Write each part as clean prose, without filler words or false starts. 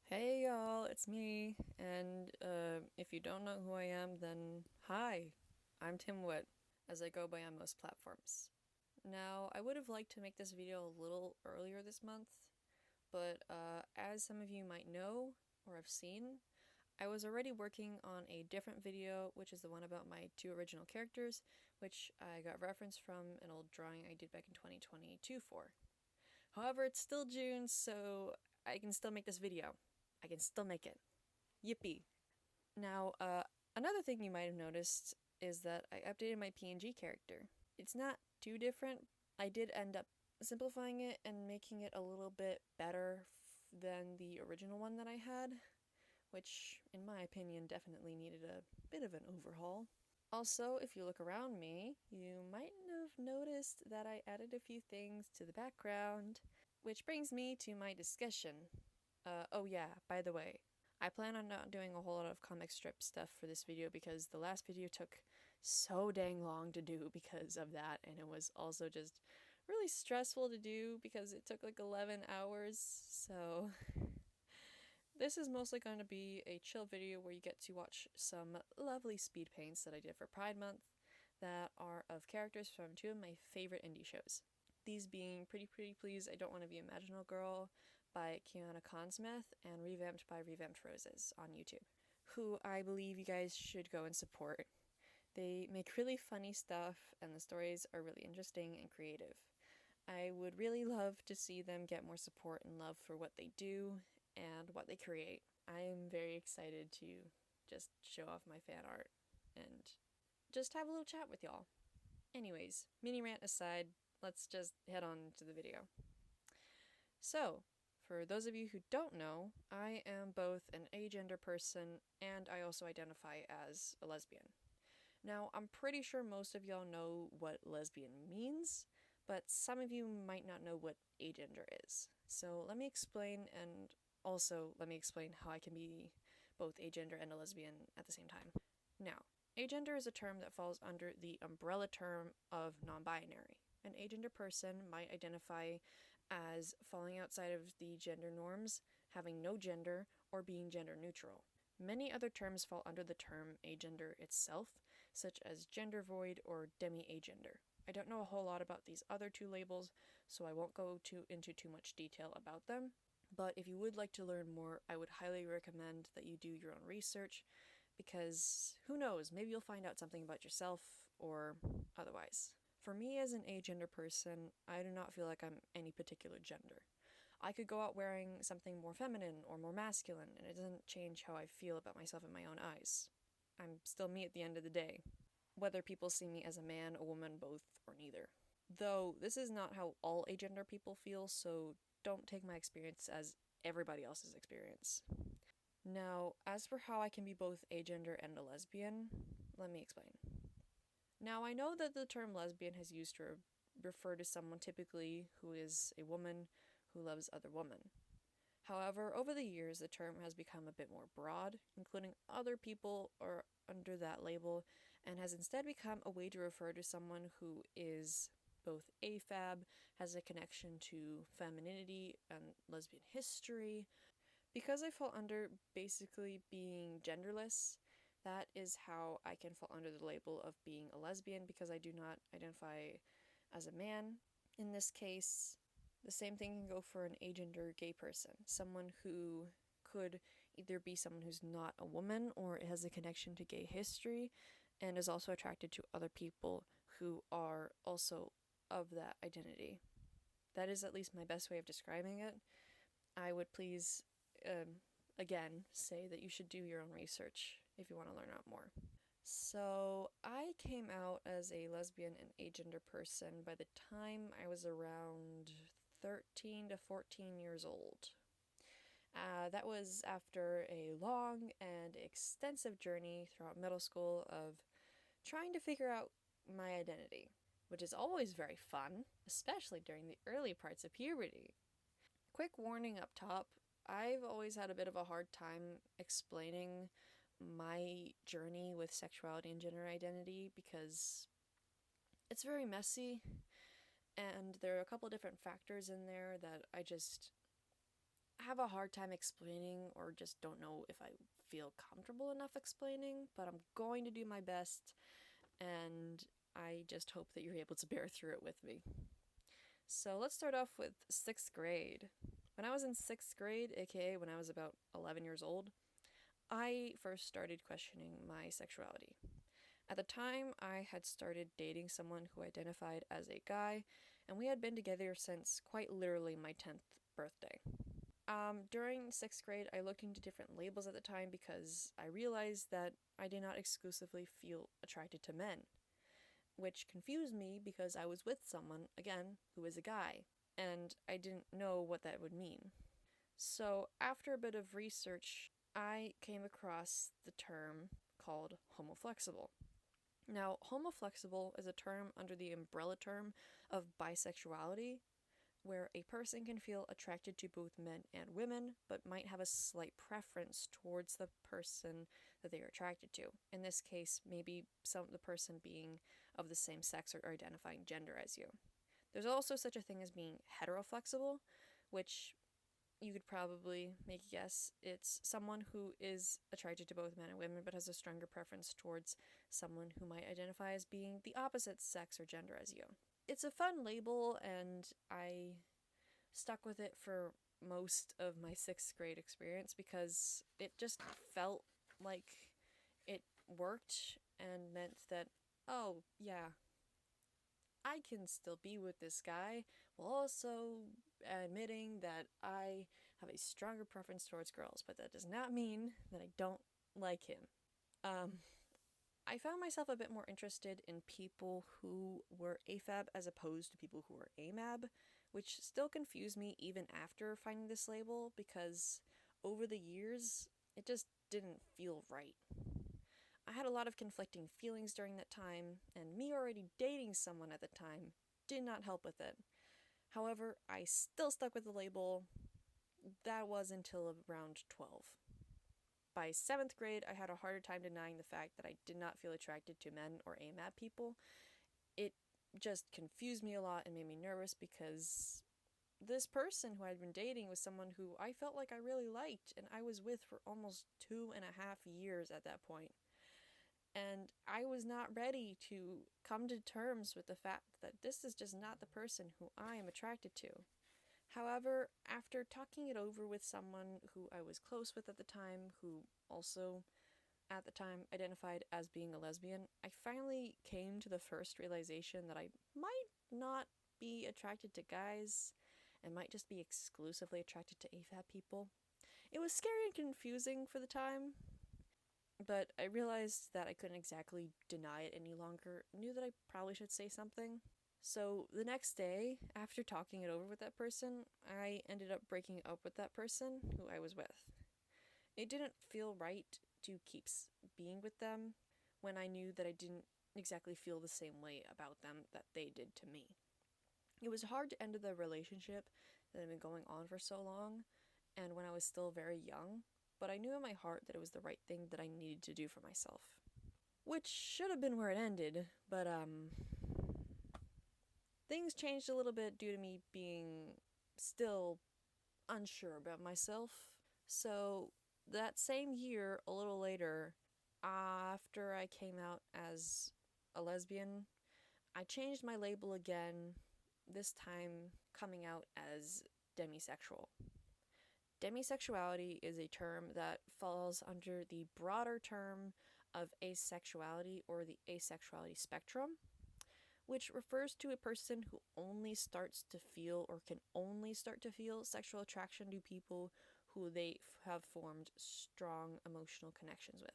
Hey y'all, it's me. And if you don't know who I am, then hi, I'm Tim Wood, as I go by on most platforms. Now, I would have liked to make this video a little earlier this month, but as some of you might know or have seen, I was already working on a different video, which is the one about my two original characters, which I got reference from an old drawing I did back in 2022 for. However, it's still June, so I can still make this video. I can still make it. Yippee. Now, another thing you might have noticed is that I updated my PNG character. It's not too different. I did end up simplifying it and making it a little bit better than the original one that I had, which, in my opinion, definitely needed a bit of an overhaul. Also, if you look around me, you might have noticed that I added a few things to the background, which brings me to my discussion. Oh yeah, by the way, I plan on not doing a whole lot of comic strip stuff for this video because the last video took so dang long to do because of that, and it was also just really stressful to do because it took like 11 hours, so this is mostly going to be a chill video where you get to watch some lovely speed paints that I did for Pride Month that are of characters from two of my favorite indie shows. These being Pretty Please I Don't Want to Be a Magical Girl by Kiana Consmith and Revamped by Revamped Roses on YouTube, who I believe you guys should go and support. They make really funny stuff and the stories are really interesting and creative. I would really love to see them get more support and love for what they do and what they create. I am very excited to just show off my fan art and just have a little chat with y'all. Anyways, mini rant aside, let's just head on to the video. So, for those of you who don't know, I am both an agender person and I also identify as a lesbian. Now, I'm pretty sure most of y'all know what lesbian means, but some of you might not know what agender is. So let me explain, and also let me explain how I can be both agender and a lesbian at the same time. Now, agender is a term that falls under the umbrella term of non-binary. An agender person might identify as falling outside of the gender norms, having no gender, or being gender neutral. Many other terms fall under the term agender itself, such as gender void or demi-agender. I don't know a whole lot about these other two labels, so I won't go into too much detail about them. But if you would like to learn more, I would highly recommend that you do your own research, because who knows, maybe you'll find out something about yourself or otherwise. For me as an agender person, I do not feel like I'm any particular gender. I could go out wearing something more feminine or more masculine, and it doesn't change how I feel about myself in my own eyes. I'm still me at the end of the day, whether people see me as a man, a woman, both, or neither. Though, this is not how all agender people feel, so don't take my experience as everybody else's experience. Now, as for how I can be both agender and a lesbian, let me explain. Now, I know that the term lesbian has used to refer to someone typically who is a woman who loves other women. However, over the years, the term has become a bit more broad, including other people are under that label, and has instead become a way to refer to someone who is both AFAB, has a connection to femininity and lesbian history. Because I fall under basically being genderless, that is how I can fall under the label of being a lesbian, because I do not identify as a man. In this case, the same thing can go for an agender gay person, someone who could either be someone who's not a woman or has a connection to gay history and is also attracted to other people who are also of that identity. That is at least my best way of describing it. I would please, again, say that you should do your own research if you want to learn out more. So, I came out as a lesbian and agender person by the time I was around 13 to 14 years old. That was after a long and extensive journey throughout middle school of trying to figure out my identity, which is always very fun, especially during the early parts of puberty. Quick warning up top, I've always had a bit of a hard time explaining my journey with sexuality and gender identity because it's very messy, and there are a couple different factors in there that I just have a hard time explaining, or just don't know if I feel comfortable enough explaining, but I'm going to do my best, and I just hope that you're able to bear through it with me. So let's start off with 6th grade. When I was in 6th grade, aka when I was about 11 years old, I first started questioning my sexuality. At the time, I had started dating someone who identified as a guy, and we had been together since quite literally my 10th birthday. During 6th grade, I looked into different labels at the time because I realized that I did not exclusively feel attracted to men, which confused me because I was with someone, again, who was a guy, and I didn't know what that would mean. So, after a bit of research, I came across the term called homoflexible. Now, homoflexible is a term under the umbrella term of bisexuality, where a person can feel attracted to both men and women, but might have a slight preference towards the person that they are attracted to. In this case, maybe the person being of the same sex or identifying gender as you. There's also such a thing as being heteroflexible, which you could probably make a guess. It's someone who is attracted to both men and women, but has a stronger preference towards someone who might identify as being the opposite sex or gender as you. It's a fun label, and I stuck with it for most of my 6th grade experience because it just felt like it worked and meant that, oh, yeah, I can still be with this guy while also admitting that I have a stronger preference towards girls, but that does not mean that I don't like him. I found myself a bit more interested in people who were AFAB as opposed to people who were AMAB, which still confused me even after finding this label because over the years, it just didn't feel right. I had a lot of conflicting feelings during that time, and me already dating someone at the time did not help with it. However, I still stuck with the label. That was until around 12. By 7th grade, I had a harder time denying the fact that I did not feel attracted to men or AMAB people. It just confused me a lot and made me nervous because this person who I'd been dating was someone who I felt like I really liked and I was with for almost 2.5 years at that point. And I was not ready to come to terms with the fact that this is just not the person who I am attracted to. However, after talking it over with someone who I was close with at the time, who also at the time identified as being a lesbian, I finally came to the first realization that I might not be attracted to guys and might just be exclusively attracted to AFAB people. It was scary and confusing for the time, but I realized that I couldn't exactly deny it any longer. I knew that I probably should say something. So the next day, after talking it over with that person, I ended up breaking up with that person who I was with. It didn't feel right to keep being with them when I knew that I didn't exactly feel the same way about them that they did to me. It was hard to end the relationship that had been going on for so long, and when I was still very young, but I knew in my heart that it was the right thing that I needed to do for myself. Which should have been where it ended, but things changed a little bit due to me being still unsure about myself. So that same year, a little later, after I came out as a lesbian, I changed my label again, this time coming out as demisexual. Demisexuality is a term that falls under the broader term of asexuality or the asexuality spectrum, which refers to a person who only starts to feel or can only start to feel sexual attraction to people who they have formed strong emotional connections with.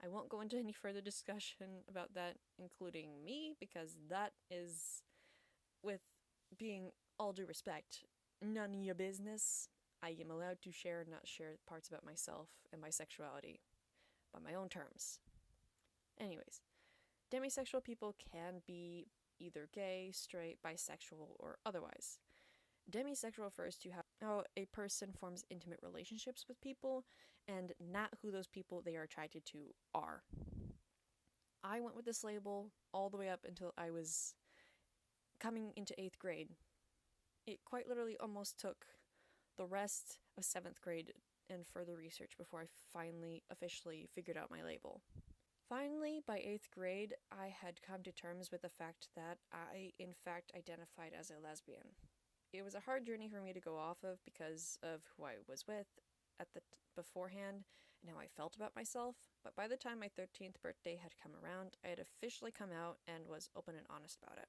I won't go into any further discussion about that, including me, because that is, with being all due respect, none of your business. I am allowed to share and not share parts about myself and my sexuality by my own terms. Anyways, demisexual people can be either gay, straight, bisexual, or otherwise. Demisexual refers to how a person forms intimate relationships with people and not who those people they are attracted to are. I went with this label all the way up until I was coming into 8th grade. It quite literally almost took the rest of 7th grade and further research before I finally officially figured out my label. Finally, by 8th grade, I had come to terms with the fact that I, in fact, identified as a lesbian. It was a hard journey for me to go off of because of who I was with at the beforehand and how I felt about myself, but by the time my 13th birthday had come around, I had officially come out and was open and honest about it.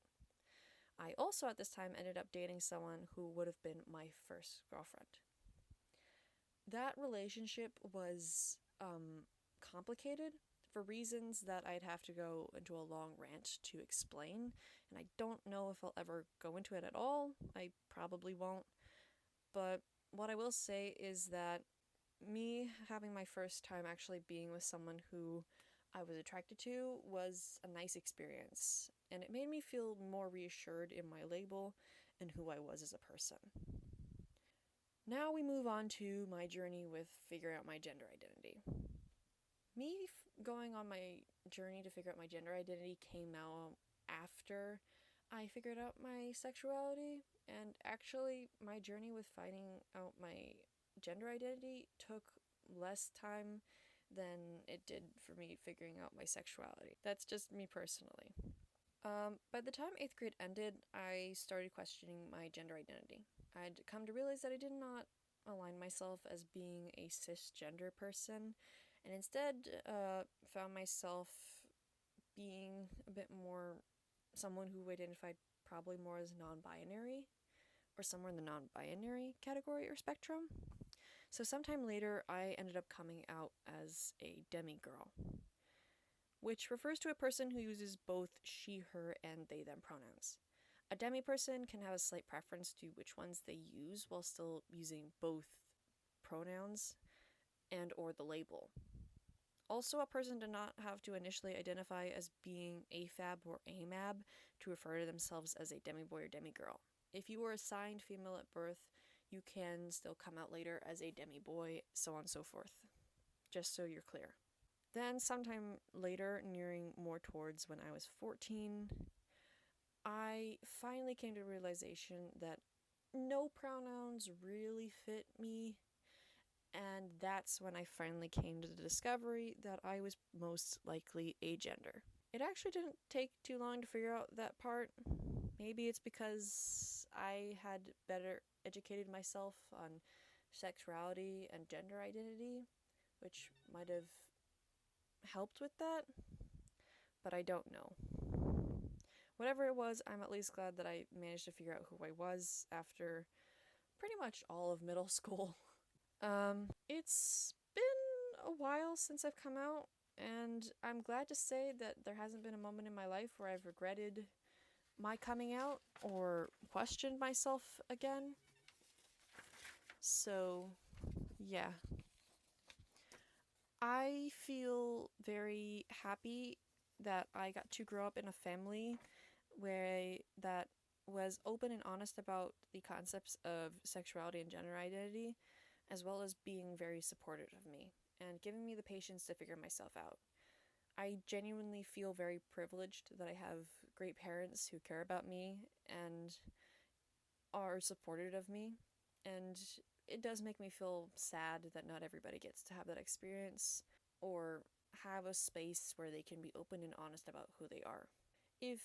I also at this time ended up dating someone who would have been my first girlfriend. That relationship was complicated for reasons that I'd have to go into a long rant to explain, and I don't know if I'll ever go into it at all. I probably won't. But what I will say is that me having my first time actually being with someone who I was attracted to was a nice experience, and it made me feel more reassured in my label and who I was as a person. Now we move on to my journey with figuring out my gender identity. Me going on my journey to figure out my gender identity came out after I figured out my sexuality, and actually my journey with finding out my gender identity took less time than it did for me figuring out my sexuality. That's just me personally. By the time 8th grade ended, I started questioning my gender identity. I'd come to realize that I did not align myself as being a cisgender person, and instead found myself being a bit more someone who identified probably more as non-binary, or somewhere in the non-binary category or spectrum. So sometime later, I ended up coming out as a demigirl, which refers to a person who uses both she, her, and they, them pronouns. A demi person can have a slight preference to which ones they use while still using both pronouns and or the label. Also, a person did not have to initially identify as being AFAB or AMAB to refer to themselves as a demi-boy or demi-girl. If you were assigned female at birth, you can still come out later as a demi-boy, so on and so forth. Just so you're clear. Then, sometime later, nearing more towards when I was 14, I finally came to the realization that no pronouns really fit me, and that's when I finally came to the discovery that I was most likely agender. It actually didn't take too long to figure out that part. Maybe it's because I had better educated myself on sexuality and gender identity, which might have helped with that, but I don't know. Whatever it was, I'm at least glad that I managed to figure out who I was after pretty much all of middle school. It's been a while since I've come out, and I'm glad to say that there hasn't been a moment in my life where I've regretted my coming out or questioned myself again. So, yeah. I feel very happy that I got to grow up in a family that was open and honest about the concepts of sexuality and gender identity, as well as being very supportive of me and giving me the patience to figure myself out. I genuinely feel very privileged that I have great parents who care about me and are supportive of me, and it does make me feel sad that not everybody gets to have that experience or have a space where they can be open and honest about who they are. If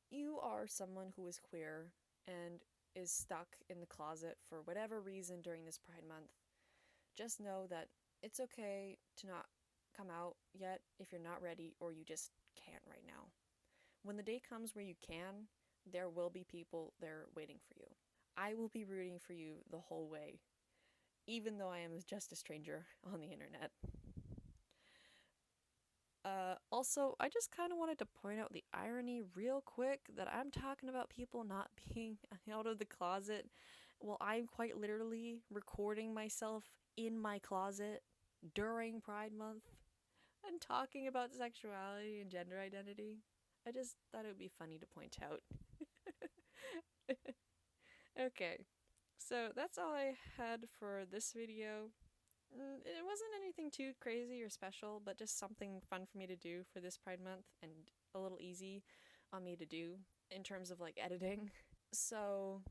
you are someone who is queer and is stuck in the closet for whatever reason during this Pride Month, just know that it's okay to not come out yet if you're not ready or you just can't right now. When the day comes where you can, there will be people there waiting for you. I will be rooting for you the whole way, even though I am just a stranger on the internet. Also, I just kind of wanted to point out the irony real quick that I'm talking about people not being out of the closet while I'm quite literally recording myself in my closet during Pride Month and talking about sexuality and gender identity. I just thought it would be funny to point out. Okay, so that's all I had for this video. It wasn't anything too crazy or special, but just something fun for me to do for this Pride Month and a little easy on me to do in terms of like editing. So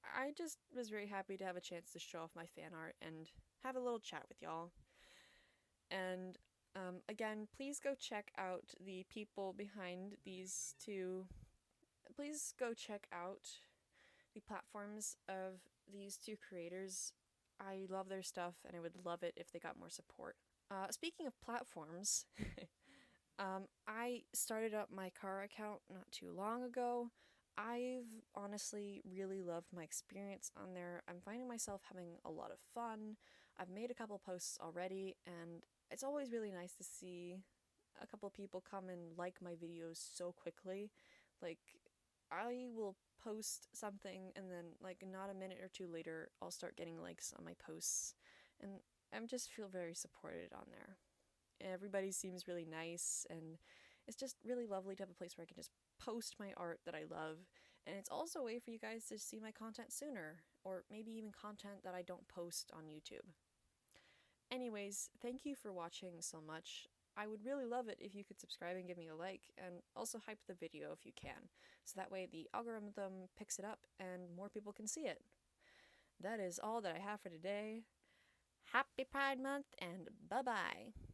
I just was very happy to have a chance to show off my fan art and have a little chat with y'all. And again, please go check out the people behind these two. Please go check out the platforms of these two creators. I love their stuff and I would love it if they got more support. Speaking of platforms, I started up my Cara account not too long ago. I've honestly really loved my experience on there. I'm finding myself having a lot of fun. I've made a couple posts already, and it's always really nice to see a couple people come and like my videos so quickly. Like, I will post something, and then, like, not a minute or two later, I'll start getting likes on my posts. And I just feel very supported on there. Everybody seems really nice, and it's just really lovely to have a place where I can just post my art that I love. And it's also a way for you guys to see my content sooner, or maybe even content that I don't post on YouTube. Anyways, thank you for watching so much. I would really love it if you could subscribe and give me a like, and also hype the video if you can, so that way the algorithm picks it up and more people can see it. That is all that I have for today. Happy Pride Month, and bye-bye!